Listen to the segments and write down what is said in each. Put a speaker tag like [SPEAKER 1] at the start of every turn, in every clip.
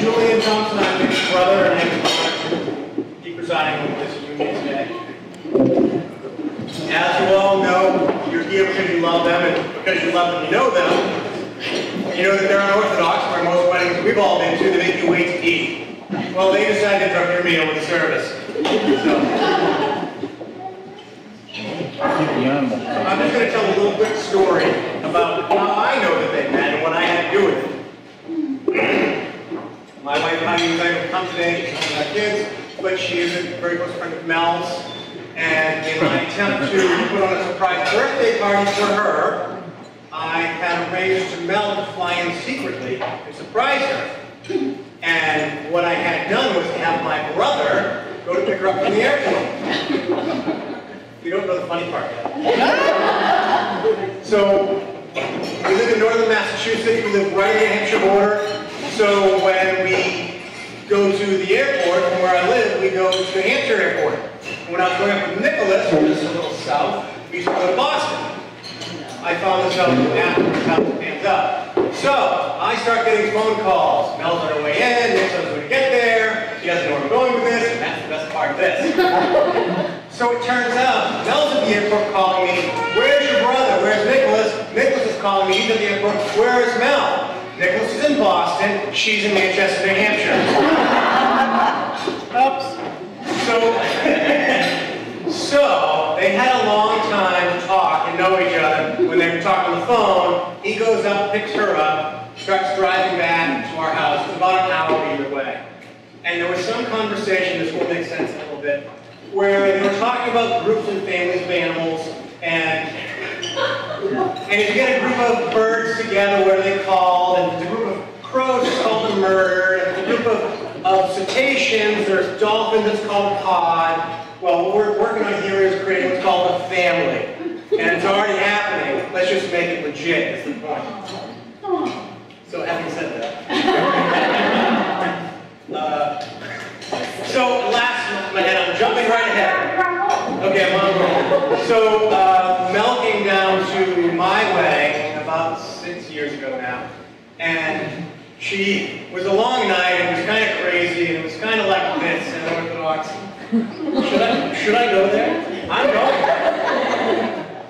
[SPEAKER 1] Julian Thompson. I'm Nick's brother, and I have the honor to be presiding over this union today. As you all know, you're here because you love them, and because you love them, you know them. You know that they're unorthodox, where most weddings we've all been to, they make you wait to eat. Well, they decided to interrupt your meal with the service. So, I'm just going to tell a little quick story about how I know that they met and what I had to do with it. My wife Heidi was able to come today, she's home with our kids, but she is a very close friend of Mel's. And in my attempt to put on a surprise birthday party for her, I had arranged for Mel to fly in secretly to surprise her. And what I had done was to have my brother go to pick her up from the airport. You don't know the funny part yet. So, we live in northern Massachusetts, we live right on the Hampshire border. So when we go to the airport, from where I live, we go to the Hampshire airport. And when I was going up with Nicholas, which is a little south, we used to go to Boston. I found this out after how it pans up. So, I start getting phone calls. Mel's on her way in, Nick knows when to get there, she doesn't know where I'm going with this, and that's the best part of this. So it turns out, Mel's at the airport calling me, where's your brother, where's Nicholas? Nicholas is calling me, he's at the airport, where is Mel? Nicholas is in Boston, she's in Manchester, New Hampshire. Oops. So, they had a long time to talk and know each other. When they were talking on the phone, he goes up, picks her up, starts driving back to our house. It's about an hour either way. And there was some conversation, this will make sense in a little bit, where they were talking about groups and families of animals, and if you get a group of birds together, what are they called? And if it's a group of crows, it's called a murder. And if it's a group of cetaceans, there's dolphins, it's called a pod. Well, what we're working on here is creating what's called a family. And it's already happening. Let's just make it legit, is the point. So having said that. So last month, and I'm jumping right ahead. Okay, I'm on the roll. So Mel came down to my wedding about 6 years ago now. And she was a long night, and it was kind of crazy, and it was kind of like this, and unorthodox. Should I go there? I'm going.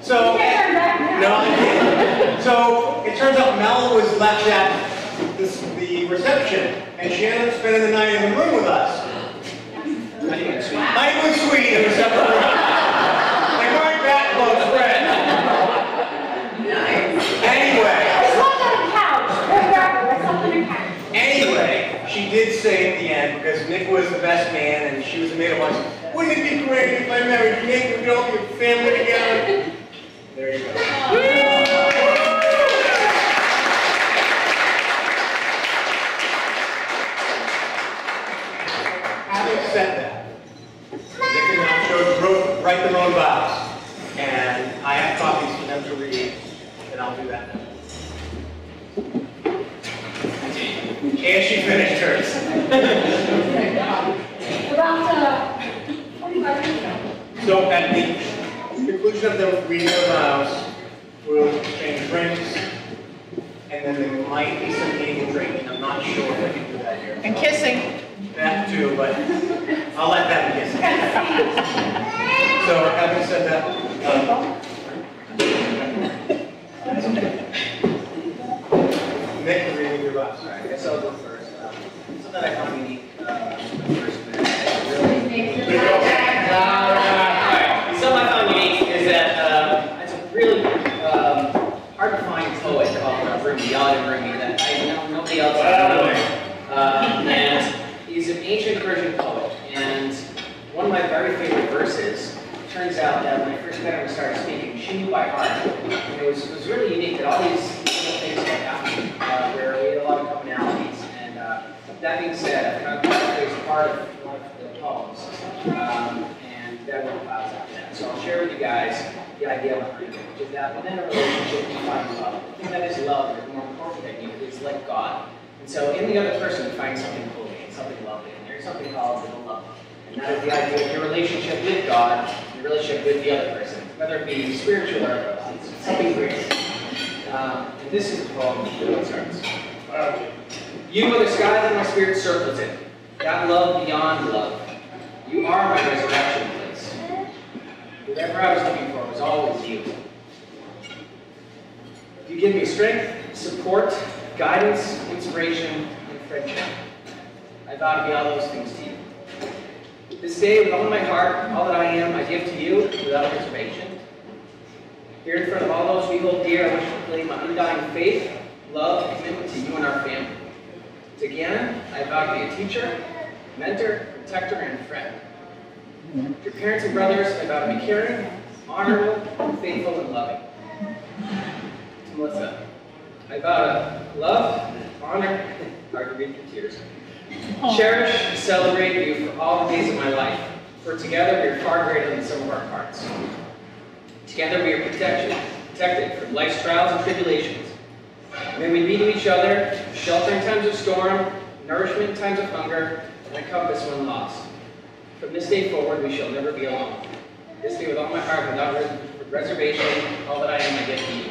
[SPEAKER 1] So, no, I didn't. So, it turns out Mel was left at the reception, and she ended up spending the night in the room with us. Not even sweet in the separate room. They weren't that close friends. Anyway.
[SPEAKER 2] I slept on a couch. I slept on a couch.
[SPEAKER 1] Anyway, she did say at the end, because Nick was the best man and she was a maid of honor, wouldn't it be great if I married Nick and we all be a family together? There you go. Having said that, Nick and I write their own vows. And I have copies for them to read, and I'll do that now. And she finished hers. So at the conclusion of the reading of the vows, we'll exchange drinks, and then there might be some eating and drinking. I'm not sure if I can do that here.
[SPEAKER 3] And kissing.
[SPEAKER 1] That too, but I'll let that be kissing. So having said that, Nick, reading your vows.
[SPEAKER 4] All right, I guess I'll go first. Something that I found unique the first minute. Something I found unique is that it's a really hard to find poet called Rumi, Yad Rumi, that I know nobody else knows. And he's an ancient Persian poet. And one of my very favorite verses, it turns out that when I first met him and started speaking, she knew by heart. And it was really unique that all these little things that happened where we had a lot of commonalities. And that being said, I found that it was part of one of the poems. And then we'll vows after that. So I'll share with you guys the idea behind it, which is that within a relationship you find love. The thing that is love, or more important than you, is like God. And so in the other person you find something holy and something lovely. And there's something called the love. And that is the idea of your relationship with God, your relationship with the other person, whether it be spiritual or something greater. And this is the poem that starts. You are the sky that my spirit circles in, that love beyond love. You are my resurrection place. Whatever I was looking for was always you. You give me strength, support, guidance, inspiration, and friendship. I vow to be all those things to you. This day, with all my heart, all that I am, I give to you without reservation. Here in front of all those we hold dear, I wish to proclaim my undying faith, love, and commitment to you and our family. To Gianna, I vow to be a teacher, mentor, protector, and friend. To your parents and brothers, I vow to be caring, honorable, faithful, and loving. To Melissa, I vow to love, honor, hard to read through tears, cherish and celebrate you for all the days of my life, for together we are far greater than the sum of our parts. Together we are protected from life's trials and tribulations. May we be to each other shelter in times of storm, nourishment in times of hunger, and a compass when lost. From this day forward we shall never be alone. This day with all my heart, without reservation, all that I am I give to you.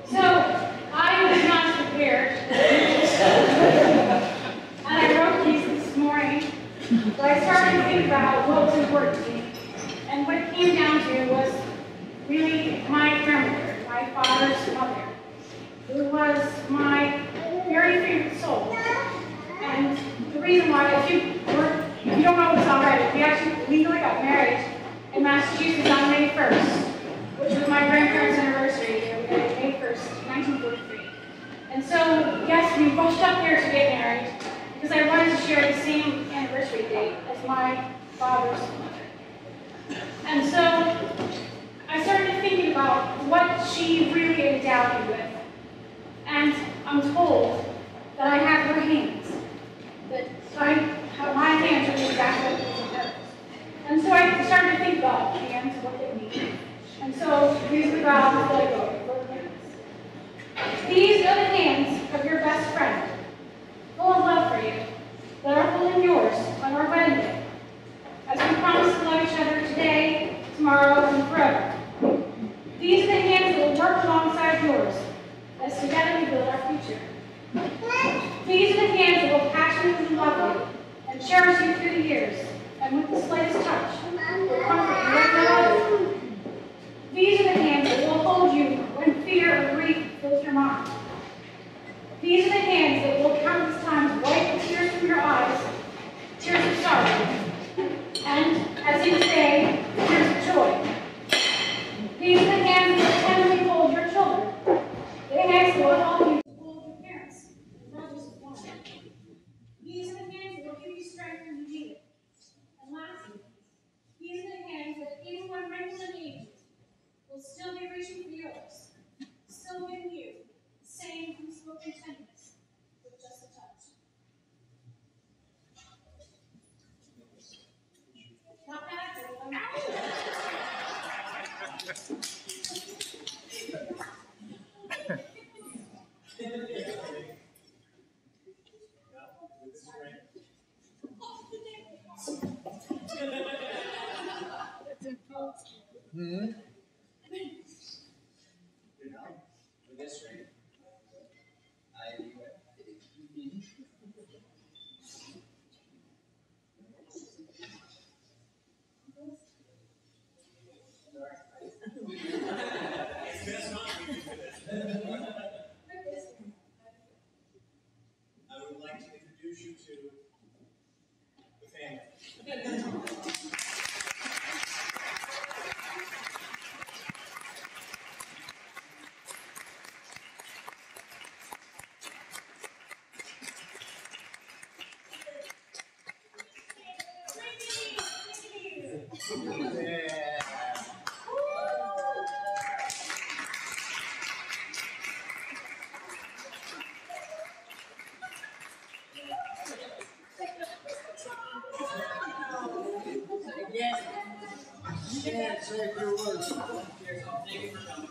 [SPEAKER 2] So, I was not prepared, and I wrote these this morning, but I started to think about what was important to me, and what it came down to was really my grandmother, my father's mother, who was my very favorite soul. And the reason why, if you don't know this already, we actually legally got married in Massachusetts on May 1st, which was my grandparents' anniversary. May 1st, 1943. And so, yes, we rushed up here to get married because I wanted to share the same anniversary date as my father's mother. And so, I started thinking about what she really endowed me with. And I'm told that I have her hands. That my hands are the exact opposite of hers. And so I started to think about hands and what they mean. And so, these are the vows that I wrote. These are the hands of your best friend, full of love for you, that are holding yours on our wedding day, as we promise to love each other today, tomorrow, and forever. These are the hands that will work alongside yours, as together we build our future. These are the hands that will passionately love you and cherish you through the years, and with the slightest touch, will comfort you like no other. These are the hands that will hold you when fear or grief fills your mind. These are the hands that will countless times wipe the tears from your eyes, tears of sorrow, and, as in today, tears of joy. These are the hands that tenderly hold your children. The hands that will help you to hold your parents, and brothers as one. These are the hands that will give you strength when you need it. And lastly, these are the hands that, even when wrinkled and aged, will still be reaching for yours, still giving you the same unspoken tenderness with just a touch. Not bad,
[SPEAKER 4] With this ring, I
[SPEAKER 1] would like to introduce you to the family.
[SPEAKER 3] Can't say a few words.
[SPEAKER 4] Thank you for coming.